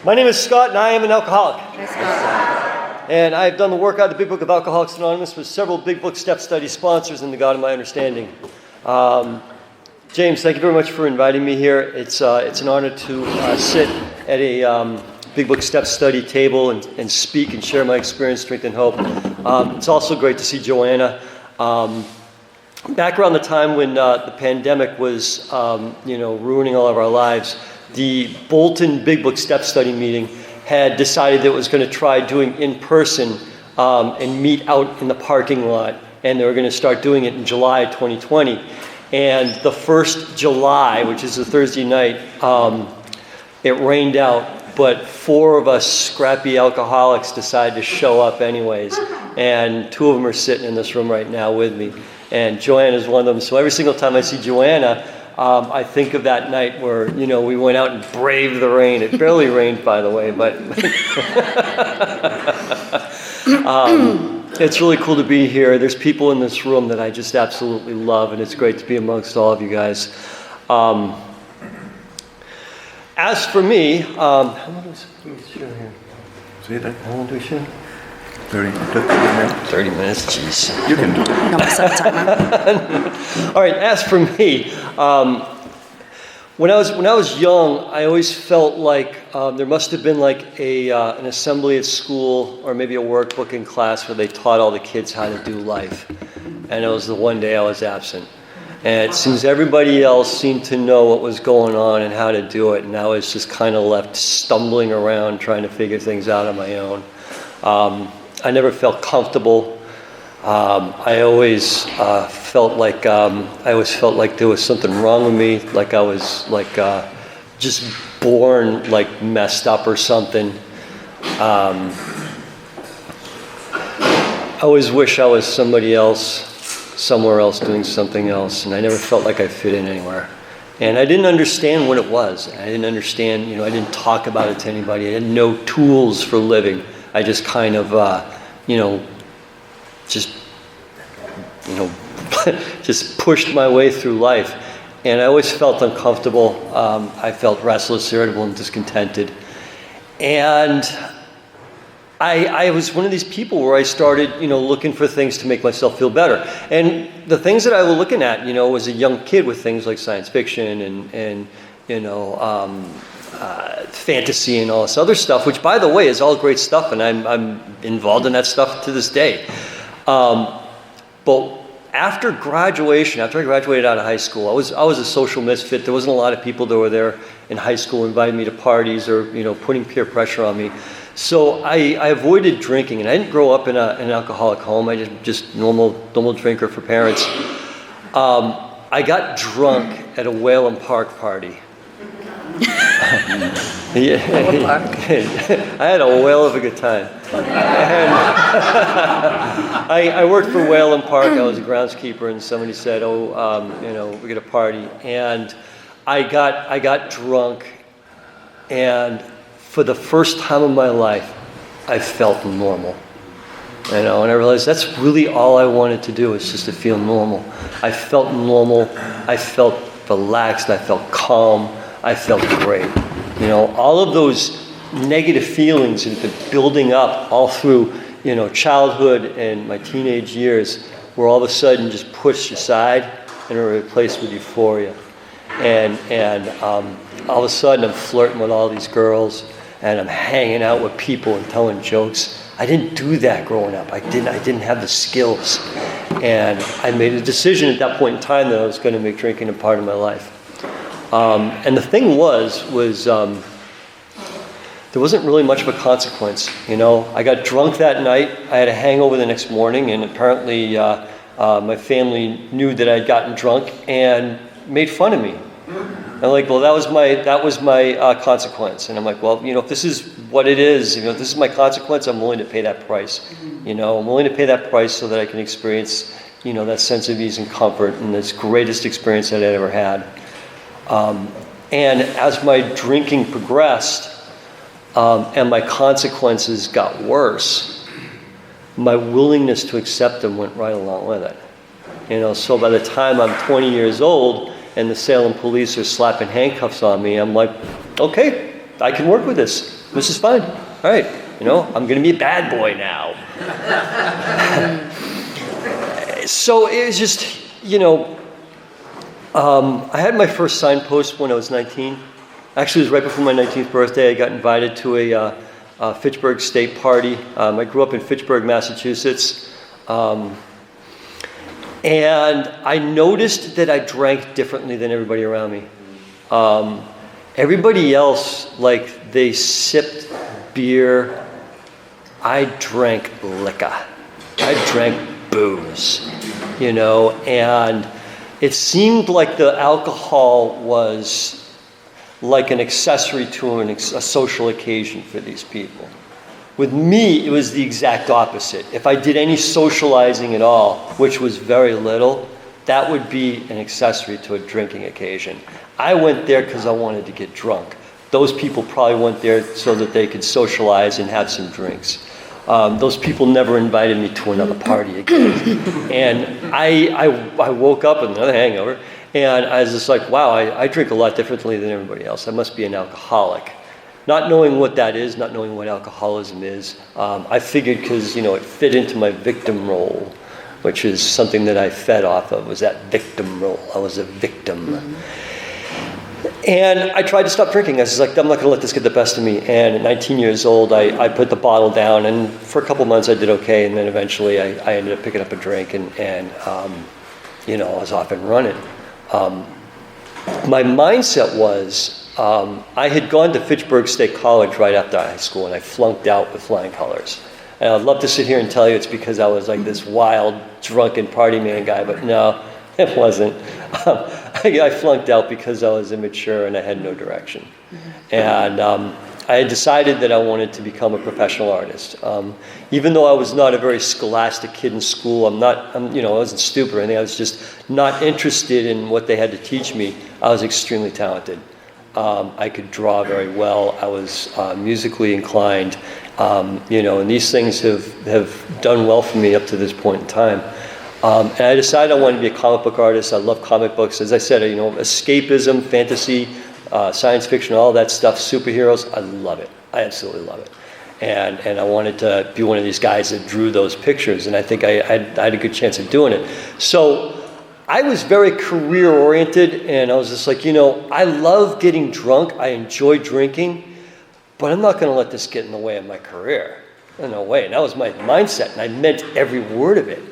My name is Scott, and I am an alcoholic. Hi, Scott. And I've done the work out of the Big Book of Alcoholics Anonymous with several Big Book Step Study sponsors in the God of My Understanding. James, thank you very much for inviting me here. It's an honor to sit at a Big Book Step Study table and speak and share my experience, strength, and hope. It's also great to see Joanna. Back around the time when the pandemic was, ruining all of our lives, the Bolton Big Book Step Study meeting had decided that it was going to try doing in person and meet out in the parking lot, and they were going to start doing it in July 2020. And the first July, which is a Thursday night, it rained out, but 4 of us scrappy alcoholics decided to show up anyways, and 2 of them are sitting in this room right now with me, and Joanna is one of them. So every single time I see Joanna, I think of that night where, we went out and braved the rain. It barely rained, by the way, but it's really cool to be here. There's people in this room that I just absolutely love, and it's great to be amongst all of you guys. As for me, how long do we show here? See that? How long do we show? 30 minutes. 30 minutes, jeez. You can do it. No, myself timer. All right, as for me, when I was young, I always felt like there must have been like an assembly at school or maybe a workbook in class where they taught all the kids how to do life. And it was the one day I was absent. And it seems everybody else seemed to know what was going on and how to do it. And I was just kind of left stumbling around trying to figure things out on my own. I never felt comfortable. I always felt like there was something wrong with me, like I was just born messed up or something. I always wish I was somebody else, somewhere else doing something else, and I never felt like I fit in anywhere. And I didn't understand what it was. I didn't understand, I didn't talk about it to anybody. I had no tools for living. I just kind of, just pushed my way through life. And I always felt uncomfortable. I felt restless, irritable, and discontented. And I was one of these people where I started, looking for things to make myself feel better. And the things that I was looking at, as a young kid with things like science fiction and fantasy and all this other stuff, which, by the way, is all great stuff, and I'm involved in that stuff to this day. But after I graduated out of high school, I was a social misfit. There wasn't a lot of people that were there in high school inviting me to parties or putting peer pressure on me. So I avoided drinking, and I didn't grow up in an alcoholic home. I just normal drinker for parents. I got drunk at a Whalen Park party. I had a whale of a good time. And I worked for Whalen Park. I was a groundskeeper, and somebody said, we're going to party. And I got drunk, and for the first time in my life, I felt normal. And I realized that's really all I wanted to do, is just to feel normal. I felt normal. I felt relaxed. I felt calm. I felt great. All of those negative feelings that had been building up all through, childhood and my teenage years were all of a sudden just pushed aside and were replaced with euphoria. And all of a sudden I'm flirting with all these girls, and I'm hanging out with people and telling jokes. I didn't do that growing up. I didn't have the skills. And I made a decision at that point in time that I was going to make drinking a part of my life. And the thing was there wasn't really much of a consequence. I got drunk that night. I had a hangover the next morning, and apparently my family knew that I'd gotten drunk and made fun of me. I'm like, well, that was my consequence. And I'm like, well, if this is what it is, if this is my consequence, I'm willing to pay that price. I'm willing to pay that price so that I can experience, that sense of ease and comfort and this greatest experience that I'd ever had. And as my drinking progressed, and my consequences got worse, my willingness to accept them went right along with it. So by the time I'm 20 years old and the Salem police are slapping handcuffs on me, I'm like, okay, I can work with this. This is fine. All right, I'm going to be a bad boy now. So it was just, I had my first signpost when I was 19. Actually, it was right before my 19th birthday. I got invited to a Fitchburg State party. I grew up in Fitchburg, Massachusetts. And I noticed that I drank differently than everybody around me. Everybody else, they sipped beer. I drank liquor. I drank booze, and it seemed like the alcohol was like an accessory to a social occasion for these people. With me, it was the exact opposite. If I did any socializing at all, which was very little, that would be an accessory to a drinking occasion. I went there because I wanted to get drunk. Those people probably went there so that they could socialize and have some drinks. Those people never invited me to another party again. And I woke up with another hangover, and I was just like, wow, I drink a lot differently than everybody else. I must be an alcoholic. Not knowing what that is, not knowing what alcoholism is, I figured because, it fit into my victim role, which is something that I fed off of, was that victim role. I was a victim. Mm-hmm. And I tried to stop drinking. I was like, I'm not going to let this get the best of me. And at 19 years old, I put the bottle down, and for a couple months I did okay, and then eventually I ended up picking up a drink, and I was off and running. My mindset was, I had gone to Fitchburg State College right after high school, and I flunked out with flying colors. And I'd love to sit here and tell you it's because I was like this wild, drunken party man guy, but no, it wasn't. I flunked out because I was immature and I had no direction. And I had decided that I wanted to become a professional artist. Even though I was not a very scholastic kid in school, I wasn't stupid or anything. I was just not interested in what they had to teach me. I was extremely talented. I could draw very well. I was musically inclined, and these things have done well for me up to this point in time. And I decided I wanted to be a comic book artist. I love comic books. As I said, escapism, fantasy, science fiction, all that stuff, superheroes, I love it. I absolutely love it. And I wanted to be one of these guys that drew those pictures, and I think I had a good chance of doing it. So I was very career-oriented, and I was just like, I love getting drunk. I enjoy drinking, but I'm not going to let this get in the way of my career. No way. And that was my mindset, and I meant every word of it.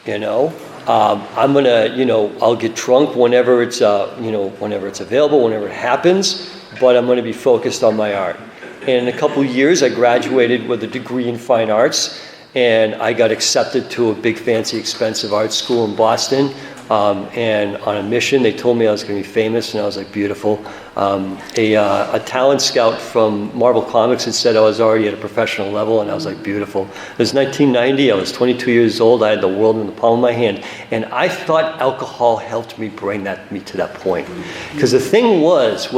I'm going to, I'll get drunk whenever it's available, whenever it happens, but I'm going to be focused on my art. And in a couple of years, I graduated with a degree in fine arts, and I got accepted to a big, fancy, expensive art school in Boston. And on a mission, they told me I was going to be famous, and I was like, beautiful. A talent scout from Marvel Comics had said I was already at a professional level, and I was like, beautiful. It was 1990. I was 22 years old. I had the world in the palm of my hand, and I thought alcohol helped me bring me to that point. Because the thing was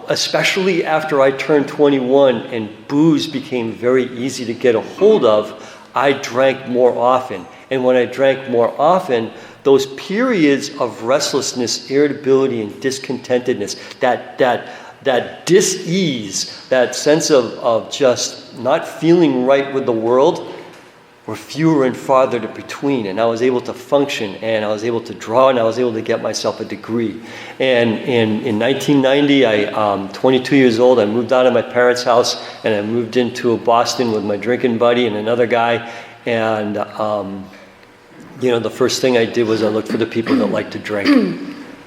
especially after I turned 21 and booze became very easy to get a hold of, I drank more often. And when I drank more often, those periods of restlessness, irritability, and discontentedness, that dis-ease, that sense of just not feeling right with the world, were fewer and farther between. And I was able to function, and I was able to draw, and I was able to get myself a degree. And in 1990, I'm 22 years old. I moved out of my parents' house, and I moved into Boston with my drinking buddy and another guy. And the first thing I did was I looked for the people that like to drink,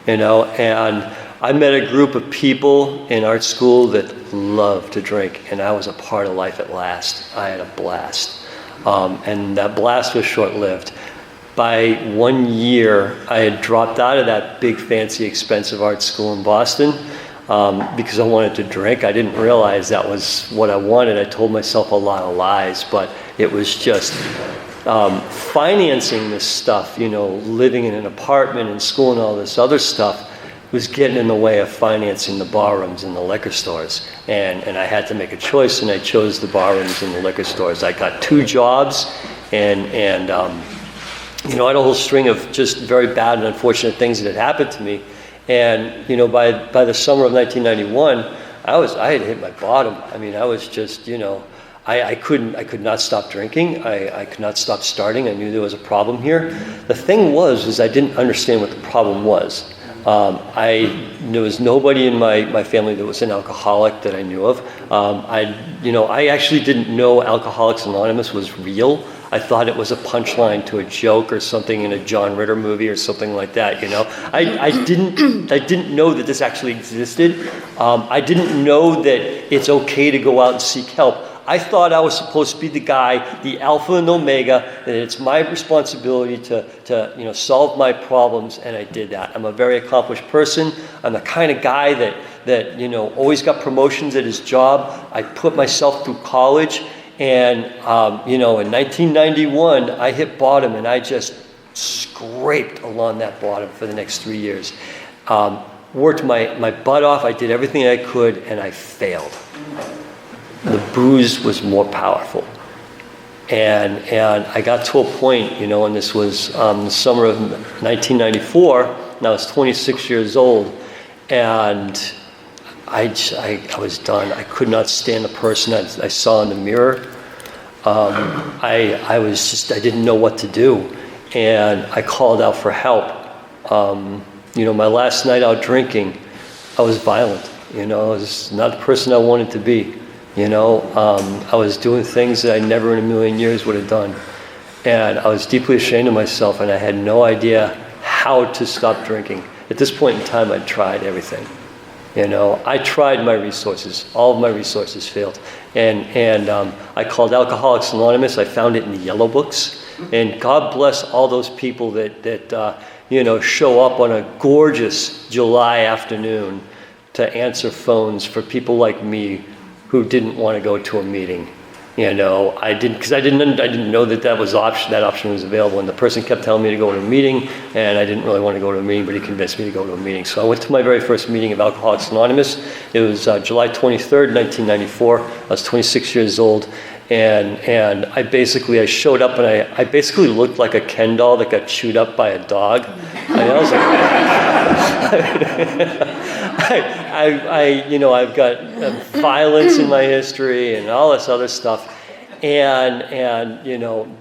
and I met a group of people in art school that loved to drink, and I was a part of life at last. I had a blast, and that blast was short-lived. By 1 year, I had dropped out of that big, fancy, expensive art school in Boston because I wanted to drink. I didn't realize that was what I wanted. I told myself a lot of lies, but it was just financing this stuff, living in an apartment and school and all this other stuff was getting in the way of financing the barrooms and the liquor stores. And I had to make a choice, and I chose the barrooms and the liquor stores. I got 2 jobs, and I had a whole string of just very bad and unfortunate things that had happened to me. And, by the summer of 1991, I had hit my bottom. I mean, I was just, I could not stop drinking. I could not stop starting. I knew there was a problem here. The thing is I didn't understand what the problem was. There was nobody in my family that was an alcoholic that I knew of. I actually didn't know Alcoholics Anonymous was real. I thought it was a punchline to a joke or something in a John Ritter movie or something like that. I didn't know that this actually existed. I didn't know that it's okay to go out and seek help. I thought I was supposed to be the guy, the alpha and omega, that it's my responsibility to solve my problems, and I did that. I'm a very accomplished person. I'm the kind of guy that always got promotions at his job. I put myself through college, and in 1991, I hit bottom, and I just scraped along that bottom for the next 3 years. Worked my butt off. I did everything I could, and I failed. The booze was more powerful. And I got to a point, and this was the summer of 1994, and I was 26 years old, and I was done. I could not stand the person I saw in the mirror. I didn't know what to do, and I called out for help. My last night out drinking, I was violent. I was not the person I wanted to be. I was doing things that I never in a million years would have done. And I was deeply ashamed of myself, and I had no idea how to stop drinking. At this point in time, I'd tried everything. I tried my resources. All of my resources failed. And I called Alcoholics Anonymous. I found it in the yellow books. And God bless all those people that show up on a gorgeous July afternoon to answer phones for people like me who didn't want to go to a meeting. I didn't know that that option was available, and the person kept telling me to go to a meeting, and I didn't really want to go to a meeting, but he convinced me to go to a meeting. So I went to my very first meeting of Alcoholics Anonymous. It was July 23rd, 1994. I was 26 years old, and I showed up, and I basically looked like a Ken doll that got chewed up by a dog. I was like, I've got violence in my history and all this other stuff, and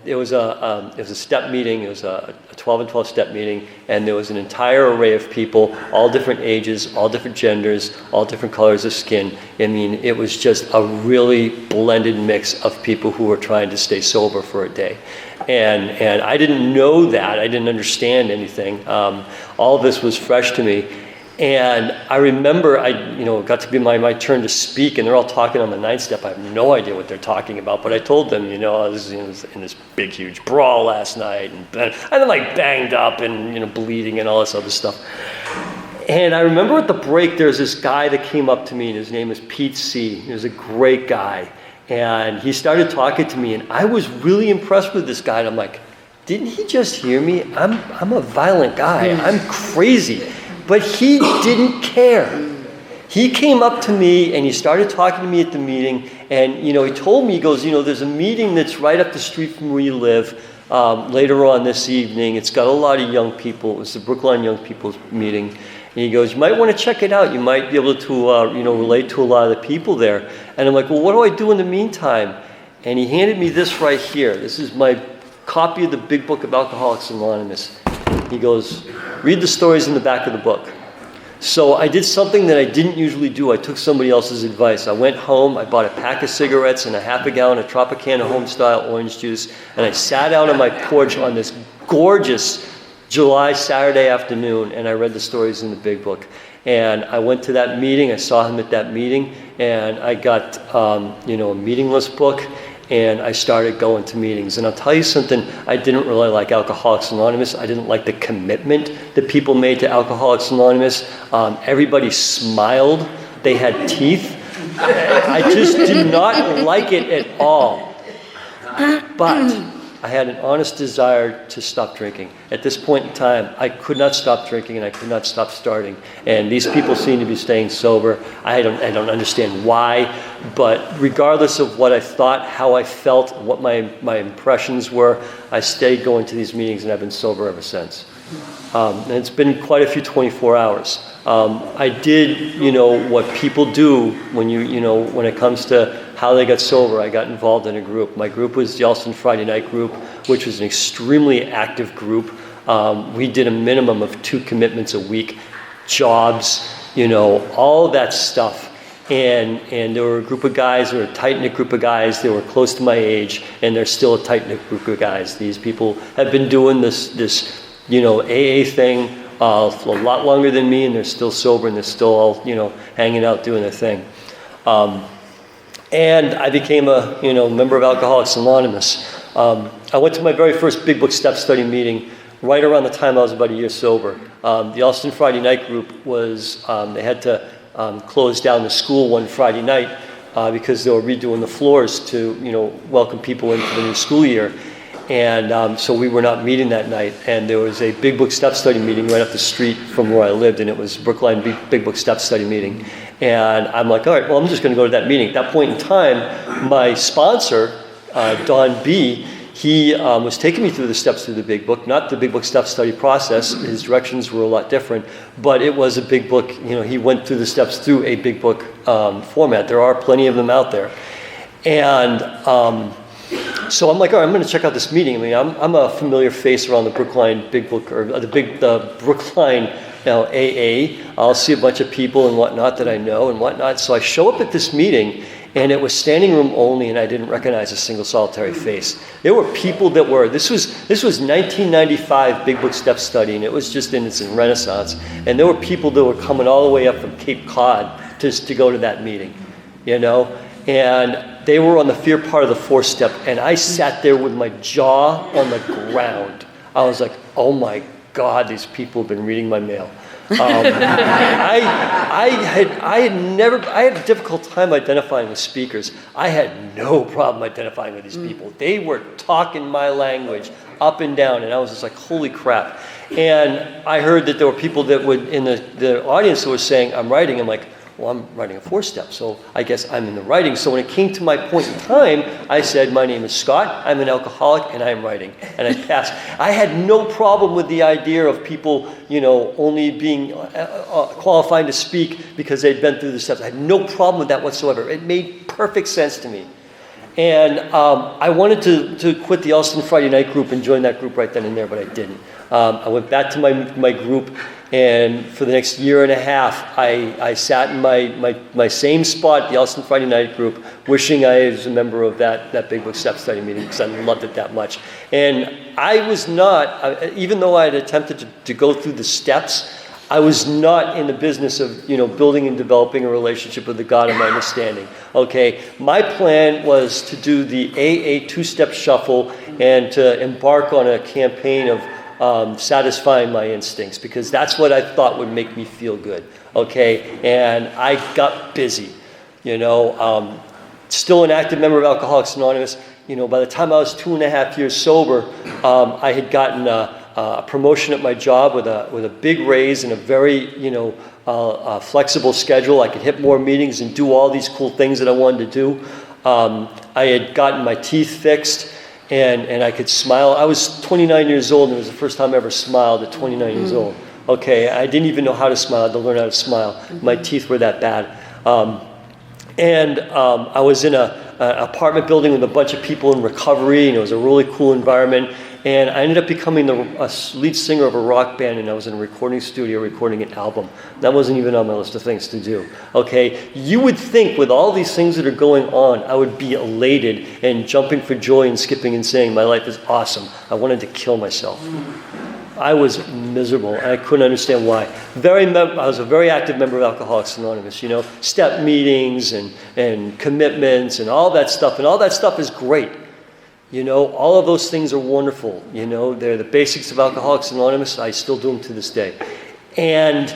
it was a step meeting. It was a 12 and 12 step meeting, and there was an entire array of people, all different ages, all different genders, all different colors of skin. I mean, it was just a really blended mix of people who were trying to stay sober for a day. And I didn't know that. I didn't understand anything. All of this was fresh to me. And I remember it got to be my turn to speak, and they're all talking on the 9th step. I have no idea what they're talking about, but I told them, I was in this big, huge brawl last night, and I'm like banged up and, bleeding and all this other stuff. And I remember at the break, there's this guy that came up to me, and his name is Pete C. He was a great guy. And he started talking to me, and I was really impressed with this guy. And I'm like, didn't he just hear me? I'm a violent guy. I'm crazy. But he didn't care. He came up to me, and he started talking to me at the meeting. And, he told me, he goes, there's a meeting that's right up the street from where you live later on this evening. It's got a lot of young people. It was the Brookline Young People's meeting. And he goes, you might want to check it out. You might be able to, relate to a lot of the people there. And I'm like, well, what do I do in the meantime? And he handed me this right here. This is my copy of the Big Book of Alcoholics Anonymous. He goes, read the stories in the back of the book. So I did something that I didn't usually do. I took somebody else's advice. I went home, I bought a pack of cigarettes and a half a gallon of Tropicana home-style orange juice, and I sat out on my porch on this gorgeous July Saturday afternoon, and I read the stories in the Big Book. And I went to that meeting. I saw him at that meeting, and I got a meeting list book, and I started going to meetings. And I'll tell you something, I didn't really like Alcoholics Anonymous. I didn't like the commitment that people made to Alcoholics Anonymous. Everybody smiled. They had teeth. I just did not like it at all. But I had an honest desire to stop drinking. At this point in time, I could not stop drinking, and I could not stop starting. And these people seem to be staying sober. I don't understand why, but regardless of what I thought, how I felt, what my impressions were, I stayed going to these meetings, and I've been sober ever since. And it's been quite a few 24 hours. I did, what people do when when it comes to how they got sober. I got involved in a group. My group was the Austin Friday Night Group, which was an extremely active group. We did a minimum of 2 commitments a week, jobs, all of that stuff. And there were a group of guys, there were a tight-knit group of guys, they were close to my age, and they're still a tight-knit group of guys. These people have been doing this AA thing a lot longer than me, and they're still sober, and they're still all, hanging out doing their thing. And I became a, member of Alcoholics Anonymous. I went to my very first Big Book Step Study meeting right around the time I was about a year sober. The Austin Friday Night Group was, they had to close down the school one Friday night because they were redoing the floors to, welcome people into the new school year. And so we were not meeting that night. And there was a Big Book Step Study meeting right up the street from where I lived, and it was Brookline Big Book Step Study meeting. And I'm like, all right, well, I'm just going to go to that meeting. At that point in time, my sponsor, Don B., he was taking me through the steps through the Big Book, not the Big Book Step Study process. His directions were a lot different, but it was a Big Book. He went through the steps through a Big Book format. There are plenty of them out there. And so I'm like, all right, I'm going to check out this meeting. I mean, I'm a familiar face around the Brookline Big Book, or the Brookline AA. I'll see a bunch of people and whatnot that I know and whatnot. So I show up at this meeting, and it was standing room only, and I didn't recognize a single solitary face. There were people that were, this was 1995 Big Book Step Study, and it was just in its renaissance. And there were people that were coming all the way up from Cape Cod just to go to that meeting, And they were on the fear part of the 4-step, and I sat there with my jaw on the ground. I was like, oh my God, these people have been reading my mail. I had a difficult time identifying with speakers. I had no problem identifying with these people. They were talking my language up and down, and I was just like, holy crap. And I heard that there were people that would, in the audience, that were saying, I'm writing. I'm like, well, I'm writing a 4-step, so I guess I'm in the writing. So when it came to my point in time, I said, my name is Scott, I'm an alcoholic, and I'm writing. And I passed. I had no problem with the idea of people, only being qualified to speak because they'd been through the steps. I had no problem with that whatsoever. It made perfect sense to me. And I wanted to quit the Austin Friday Night Group and join that group right then and there, but I didn't. I went back to my group, and for the next year and a half, I sat in my same spot, the Austin Friday Night Group, wishing I was a member of that Big Book Step Study meeting because I loved it that much. And I was not, even though I had attempted to go through the steps, I was not in the business of, building and developing a relationship with the God of my understanding. Okay, my plan was to do the AA 2-step shuffle and to embark on a campaign of satisfying my instincts, because that's what I thought would make me feel good. Okay, and I got busy. Still an active member of Alcoholics Anonymous. By the time I was 2.5 years sober, I had gotten a promotion at my job with a big raise and a very flexible schedule. I could hit more meetings and do all these cool things that I wanted to do. I had gotten my teeth fixed, and I could smile. I was 29 years old, and it was the first time I ever smiled at 29 years old. Okay, I didn't even know how to smile. I had to learn how to smile. My teeth were that bad. I was in an apartment building with a bunch of people in recovery, and it was a really cool environment. And I ended up becoming a lead singer of a rock band, and I was in a recording studio recording an album. That wasn't even on my list of things to do. Okay, you would think with all these things that are going on, I would be elated and jumping for joy and skipping and saying, my life is awesome. I wanted to kill myself. I was miserable, and I couldn't understand why. I was a very active member of Alcoholics Anonymous, step meetings and commitments and all that stuff. And all that stuff is great. All of those things are wonderful. They're the basics of Alcoholics Anonymous. I still do them to this day. And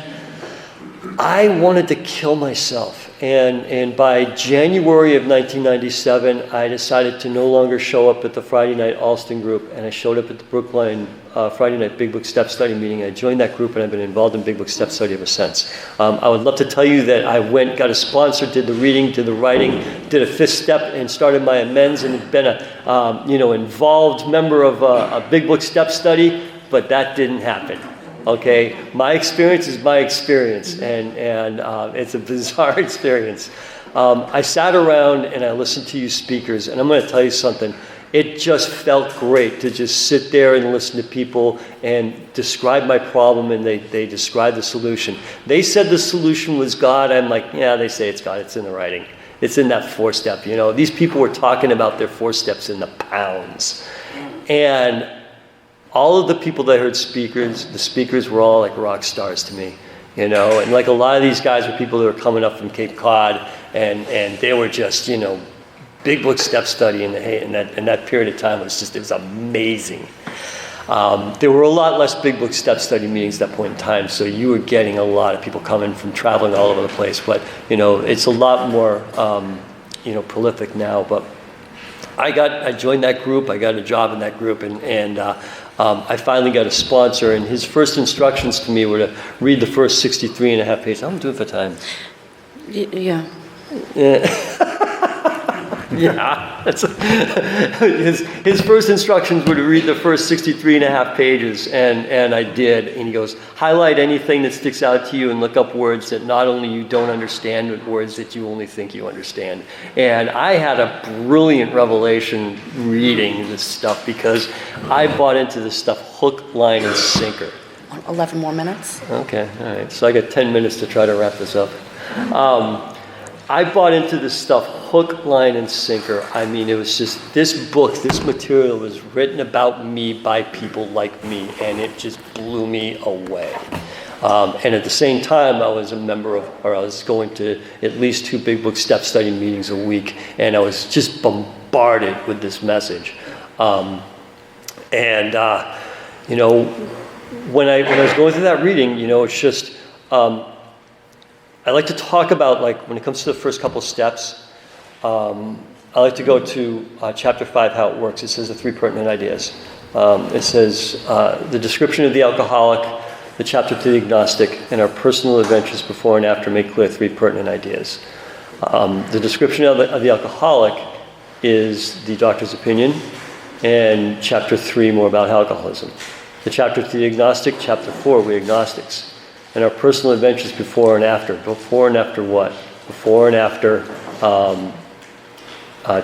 I wanted to kill myself. And by January of 1997, I decided to no longer show up at the Friday Night Alston group, and I showed up at the Brookline Friday Night Big Book Step Study meeting. I joined that group, and I've been involved in Big Book Step Study ever since. I would love to tell you that I went, got a sponsor, did the reading, did the writing, did a 5th step, and started my amends, and have been a involved member of a Big Book Step Study. but that didn't happen. Okay, my experience is my experience, and it's a bizarre experience. I sat around and I listened to you speakers, and I'm going to tell you something. It just felt great to just sit there and listen to people and describe my problem, and they describe the solution. They said the solution was God. I'm like, yeah, they say it's God. It's in the writing. It's in that 4-step. You know, these people were talking about their 4 steps in the pounds. And all of the people that I heard the speakers were all like rock stars to me. You know, and like a lot of these guys were people that were coming up from Cape Cod, and they were just, you know, big book step study in that period of time it was amazing. There were a lot less big book step study meetings at that point in time, so you were getting a lot of people coming from traveling all over the place. But you know, it's a lot more prolific now. But I joined that group. I got a job in that group, and I finally got a sponsor. And his first instructions to me were to read the first 63 and a half pages. I'm doing for time. Yeah. Yeah, his first instructions were to read the first 63 and a half pages, and I did. And he goes, highlight anything that sticks out to you and look up words that not only you don't understand, but words that you only think you understand. And I had a brilliant revelation reading this stuff because I bought into this stuff hook, line, and sinker. 11 more minutes. Okay, all right. So I got 10 minutes to try to wrap this up. I bought into this stuff hook, line, and sinker. I mean, it was just, this book, this material was written about me by people like me, and it just blew me away. And at the same time, I was I was going to at least 2 big book step study meetings a week, and I was just bombarded with this message. You know, when I was going through that reading, you know, it's just, I like to talk about, like, when it comes to the first couple steps, I like to go to chapter 5, how it works. It says the 3 pertinent ideas. It says the description of the alcoholic, the chapter to the agnostic, and our personal adventures before and after make clear 3 pertinent ideas. The description of the alcoholic is the doctor's opinion, and chapter 3 more about alcoholism. The chapter to the agnostic, chapter 4, we agnostics. And our personal adventures before and after. Before and after what? Before and after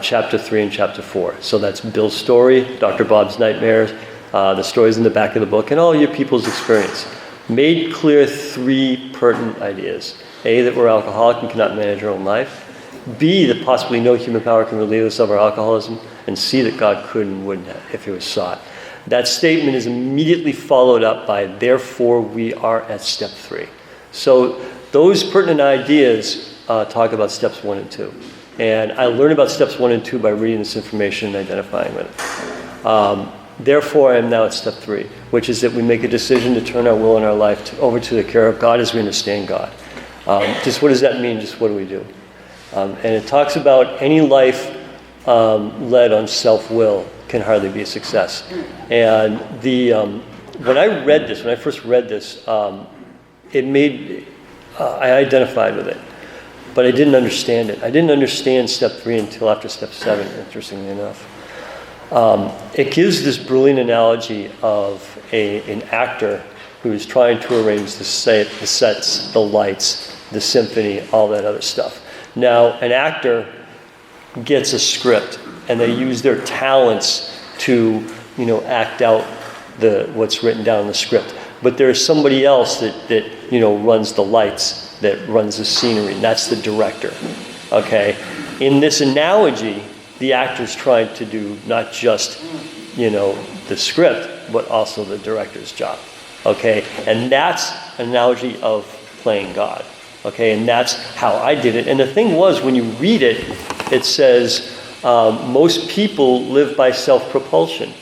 chapter 3 and chapter 4. So that's Bill's story, Dr. Bob's nightmares, the stories in the back of the book, and all your people's experience. Made clear 3 pertinent ideas. A, that we're alcoholic and cannot manage our own life. B, that possibly no human power can relieve us of our alcoholism. And C, that God could and wouldn't if he was sought. That statement is immediately followed up by, therefore we are at step 3. So those pertinent ideas talk about steps 1 and 2. And I learned about steps 1 and 2 by reading this information and identifying with it. Therefore, I am now at step 3, which is that we make a decision to turn our will and our life over to the care of God as we understand God. Just what does that mean? Just what do we do? And it talks about any life led on self-will can hardly be a success. And when I first read this, it made, I identified with it, but I didn't understand it. I didn't understand step 3 until after step 7, interestingly enough. It gives this brilliant analogy of an actor who is trying to arrange the sets, the lights, the symphony, all that other stuff. Now, an actor gets a script, and they use their talents to, act out what's written down in the script. But there's somebody else that runs the lights, that runs the scenery, and that's the director. Okay? In this analogy, the actor's trying to do not just, the script, but also the director's job. Okay? And that's an analogy of playing God. Okay? And that's how I did it. And the thing was, when you read it, it says, most people live by self-propulsion.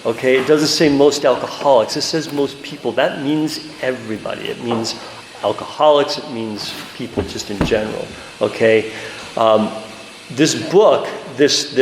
Okay, it doesn't say most alcoholics. It says most people. That means everybody. It means alcoholics. It means people just in general. Okay, this book, this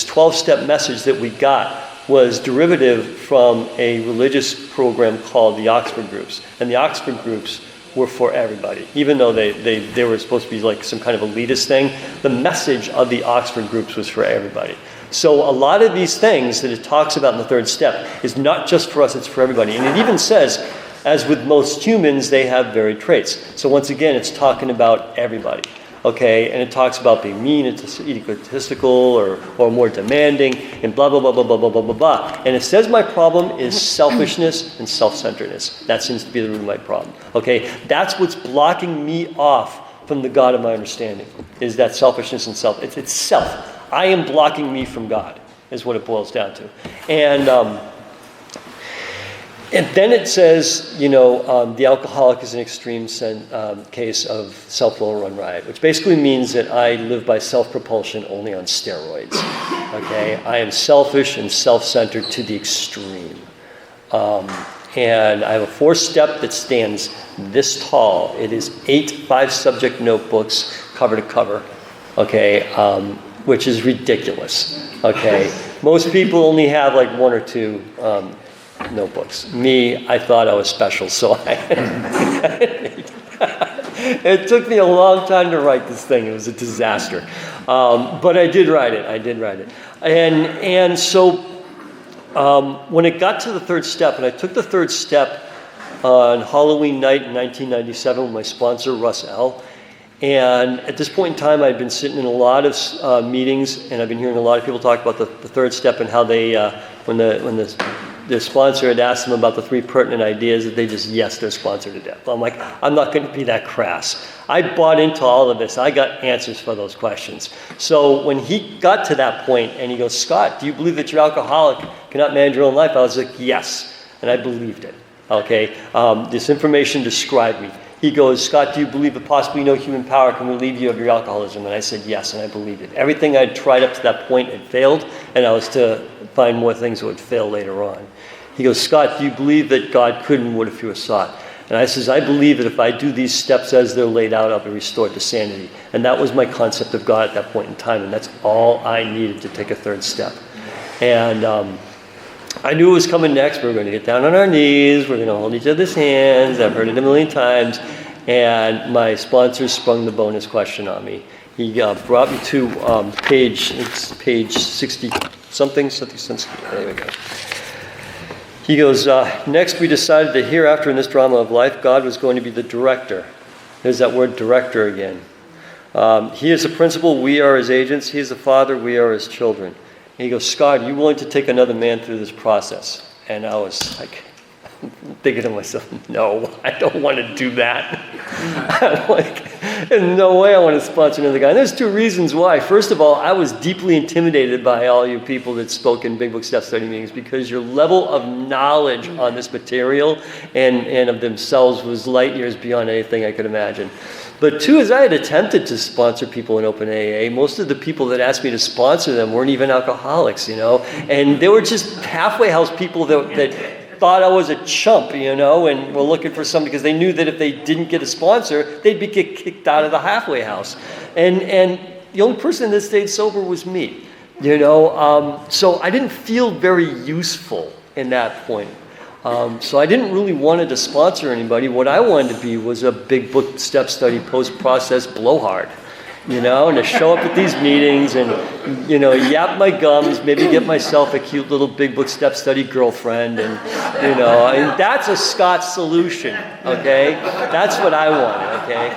12-step message that we got was derivative from a religious program called the Oxford Groups, and the Oxford Groups were for everybody. Even though they were supposed to be like some kind of elitist thing, the message of the Oxford Groups was for everybody. So a lot of these things that it talks about in the third step is not just for us, it's for everybody. And it even says, as with most humans, they have varied traits. So once again, it's talking about everybody. Okay, and it talks about being mean, egotistical, or more demanding, and blah, blah, blah, blah, blah, blah, blah, blah, blah. And it says my problem is selfishness and self-centeredness. That seems to be the root of my problem. Okay, that's what's blocking me off from the God of my understanding, is that selfishness and self. It's self. I am blocking me from God, is what it boils down to. And then it says, the alcoholic is an extreme case of self-will run riot, which basically means that I live by self-propulsion only on steroids. Okay, I am selfish and self-centered to the extreme. And I have a 4-step that stands this tall. It is 8 5-subject notebooks, cover to cover. Okay, which is ridiculous. Okay, most people only have like 1 or 2. Notebooks. Me, I thought I was special, so it took me a long time to write this thing. It was a disaster. But I did write it. And so when it got to the third step, and I took the third step on Halloween night in 1997 with my sponsor, Russ L. And at this point in time, I'd been sitting in a lot of meetings, and I've been hearing a lot of people talk about the third step and how they, when the sponsor had asked them about the 3 pertinent ideas, that they just yes their sponsor to death. I'm like, I'm not going to be that crass. I bought into all of this. I got answers for those questions. So when he got to that point and he goes, Scott, do you believe that you're alcoholic, cannot manage your own life? I was like, yes. And I believed it. Okay. This information described me. He goes, Scott, do you believe that possibly no human power can relieve you of your alcoholism? And I said, yes, and I believed it. Everything I'd tried up to that point had failed, and I was to find more things that would fail later on. He goes, Scott, do you believe that God could and would if he was sought? And I says, I believe that if I do these steps as they're laid out, I'll be restored to sanity. And that was my concept of God at that point in time, and that's all I needed to take a third step. And I knew it was coming next. We were going to get down on our knees. We're going to hold each other's hands. I've heard it a million times. And my sponsor sprung the bonus question on me. He brought me to page 60-something. There we go. He goes, next we decided that hereafter in this drama of life, God was going to be the director. There's that word director again. He is the principal, we are his agents. He is the father, we are his children. And he goes, Scott, are you willing to take another man through this process? And I was like, thinking to myself, no, I don't want to do that. I'm like, there's no way I want to sponsor another guy. And there's 2 reasons why. First of all, I was deeply intimidated by all you people that spoke in Big Book Step Study meetings, because your level of knowledge on this material and of themselves was light years beyond anything I could imagine. But 2 is I had attempted to sponsor people in Open AA. Most of the people that asked me to sponsor them weren't even alcoholics, and they were just halfway house people that thought I was a chump, and were looking for something because they knew that if they didn't get a sponsor, they'd be kicked out of the halfway house. And the only person that stayed sober was me, So I didn't feel very useful in that point. So I didn't really want to sponsor anybody. What I wanted to be was a Big Book Step Study post-process blowhard. And to show up at these meetings and, yap my gums, maybe get myself a cute little Big Book Step Study girlfriend. And, and that's a Scott solution, okay? That's what I wanted, okay?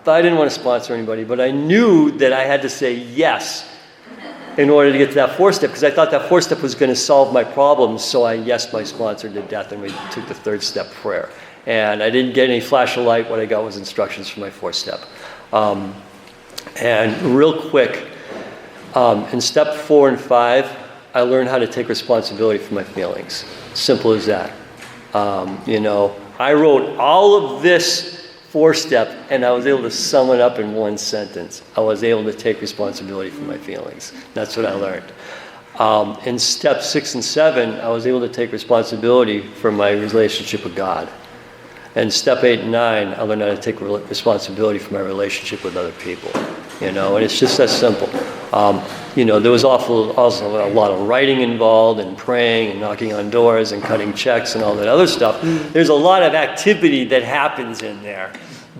But I didn't want to sponsor anybody, but I knew that I had to say yes in order to get to that 4th step, because I thought that 4th step was going to solve my problems, so I yesed my sponsor to death, and we took the 3rd step prayer. And I didn't get any flash of light. What I got was instructions for my 4th step. And real quick, in step 4 and 5, I learned how to take responsibility for my feelings. Simple as that. I wrote all of this 4-step, and I was able to sum it up in 1 sentence. I was able to take responsibility for my feelings. That's what I learned. In step 6 and 7, I was able to take responsibility for my relationship with God. And step 8 and 9, I learned how to take responsibility for my relationship with other people. And it's just that simple. There was also a lot of writing involved, and praying, and knocking on doors, and cutting checks, and all that other stuff. There's a lot of activity that happens in there.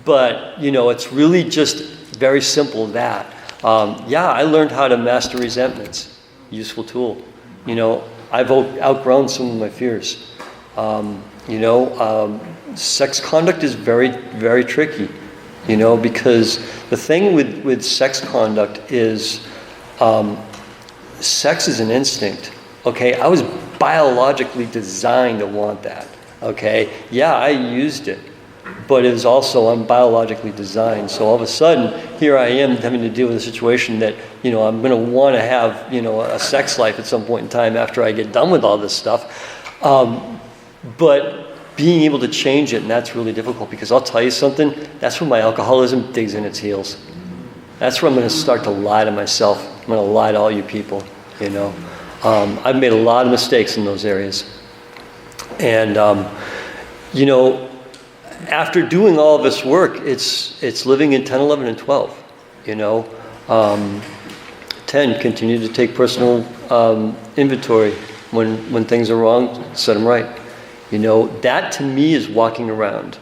But, it's really just very simple that. Yeah, I learned how to master resentments. Useful tool. You know, I've outgrown some of my fears. Sex conduct is very, very tricky, because the thing with sex conduct is sex is an instinct, okay? I was biologically designed to want that, okay? Yeah, I used it, but it was also, I'm biologically designed. So all of a sudden, here I am having to deal with a situation that, I'm going to want to have, a sex life at some point in time after I get done with all this stuff. But being able to change it, and that's really difficult, because I'll tell you something, that's when my alcoholism digs in its heels. That's where I'm going to start to lie to myself. I'm going to lie to all you people, I've made a lot of mistakes in those areas. And, after doing all of this work, it's living in 10, 11, and 12, 10, continue to take personal inventory. When things are wrong, set them right. That to me is walking around.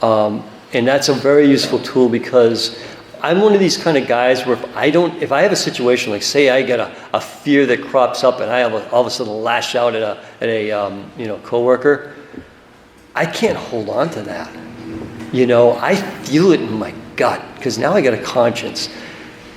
And that's a very useful tool, because I'm one of these kind of guys where if I have a situation, like say I get a fear that crops up and I have all of a sudden lash out at a coworker, I can't hold on to that. I feel it in my gut, because now I got a conscience.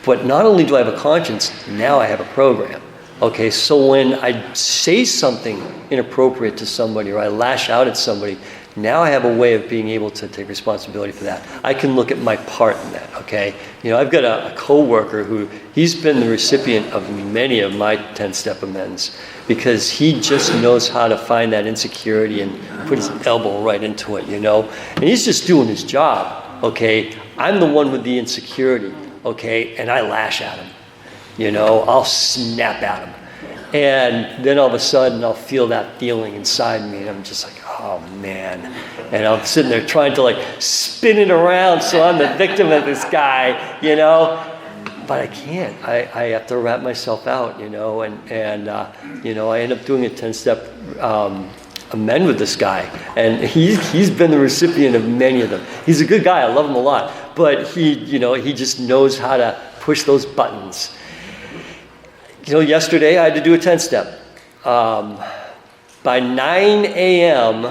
But not only do I have a conscience, now I have a program. Okay, so when I say something inappropriate to somebody, or I lash out at somebody, now I have a way of being able to take responsibility for that. I can look at my part in that, okay? I've got a coworker who, he's been the recipient of many of my 10-step amends, because he just knows how to find that insecurity and put his elbow right into it, And he's just doing his job, okay? I'm the one with the insecurity, okay? And I lash at him. I'll snap at him. And then all of a sudden, I'll feel that feeling inside me, and I'm just like, oh, man. And I'm sitting there trying to, spin it around so I'm the victim of this guy, But I can't. I have to wrap myself out, and I end up doing a 10-step amend with this guy. And he's been the recipient of many of them. He's a good guy. I love him a lot. But he just knows how to push those buttons. Yesterday I had to do a 10-step. By 9 a.m.,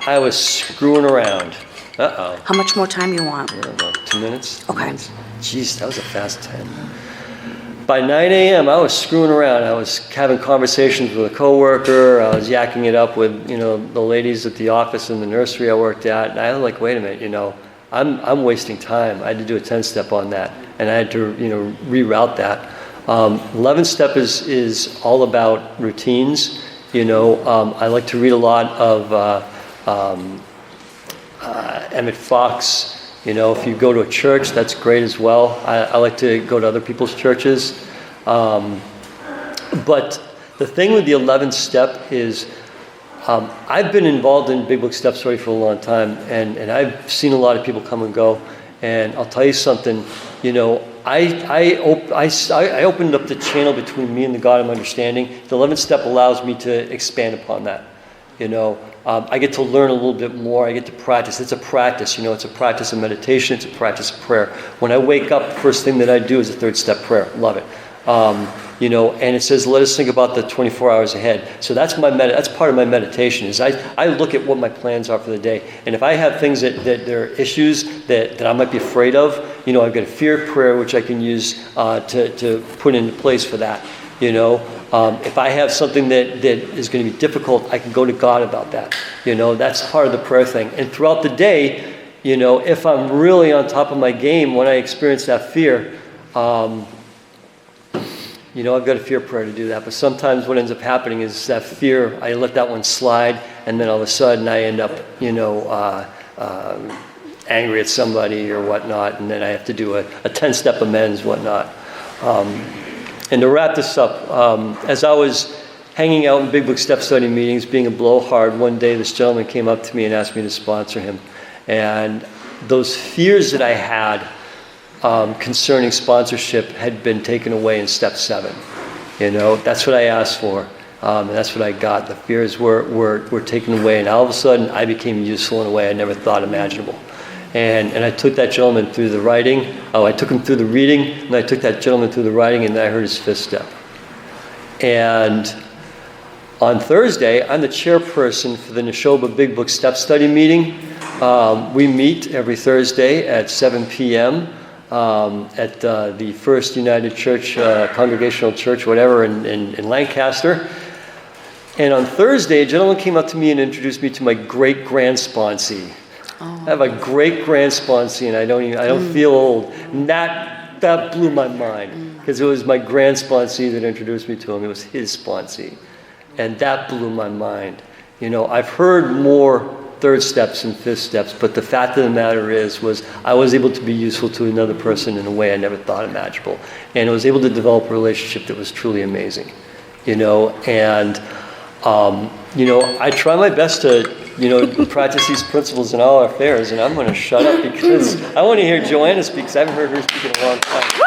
I was screwing around. Uh-oh. How much more time you want? I don't know, 2 minutes? Okay. Jeez, that was a fast 10. By 9 a.m., I was screwing around. I was having conversations with a coworker. I was yakking it up with, the ladies at the office in the nursery I worked at. And I was like, wait a minute, I'm wasting time. I had to do a 10-step on that. And I had to, reroute that. 11-step is all about routines. I like to read a lot of Emmett Fox. If you go to a church, that's great as well. I like to go to other people's churches. But the thing with the 11th step is I've been involved in Big Book Step Story for a long time, and I've seen a lot of people come and go. And I'll tell you something, I opened up the channel between me and the God of understanding. The 11th step allows me to expand upon that. I get to learn a little bit more. I get to practice. It's a practice. It's a practice of meditation. It's a practice of prayer. When I wake up, the first thing that I do is a 3rd step prayer. Love it. And it says, let us think about the 24 hours ahead. So that's that's part of my meditation. Is I look at what my plans are for the day. And if I have things that there are issues that I might be afraid of, I've got a fear prayer which I can use to put into place for that. If I have something that is going to be difficult, I can go to God about that. That's part of the prayer thing. And throughout the day, if I'm really on top of my game when I experience that fear, I've got a fear prayer to do that. But sometimes what ends up happening is that fear, I let that one slide, and then all of a sudden I end up, angry at somebody or whatnot, and then I have to do a 10-step amends, whatnot. And to wrap this up, as I was hanging out in Big Book Step Study meetings, being a blowhard, one day this gentleman came up to me and asked me to sponsor him. And those fears that I had concerning sponsorship had been taken away in step 7. That's what I asked for, and that's what I got. The fears were taken away, and all of a sudden I became useful in a way I never thought imaginable. And I took that gentleman through the writing. Oh, I took him through the reading, and I took that gentleman through the writing, and I heard his fifth step. And on Thursday, I'm the chairperson for the Neshoba Big Book Step Study meeting. We meet every Thursday at 7 p.m. At the First United Church, Congregational Church, whatever, in Lancaster. And on Thursday, a gentleman came up to me and introduced me to my great-grand-sponsee. I have a great-grand-sponsee, and I don't feel old. And that blew my mind, because it was my grand-sponsee that introduced me to him. It was his sponsee. And that blew my mind. You know, I've heard more third steps and fifth steps, but the fact of the matter was I was able to be useful to another person in a way I never thought imaginable. And I was able to develop a relationship that was truly amazing. You know, and, you know, I try my best to, you know, practice these principles in all our affairs, and I'm going to shut up because I want to hear Joanna speak, because I haven't heard her speak in a long time.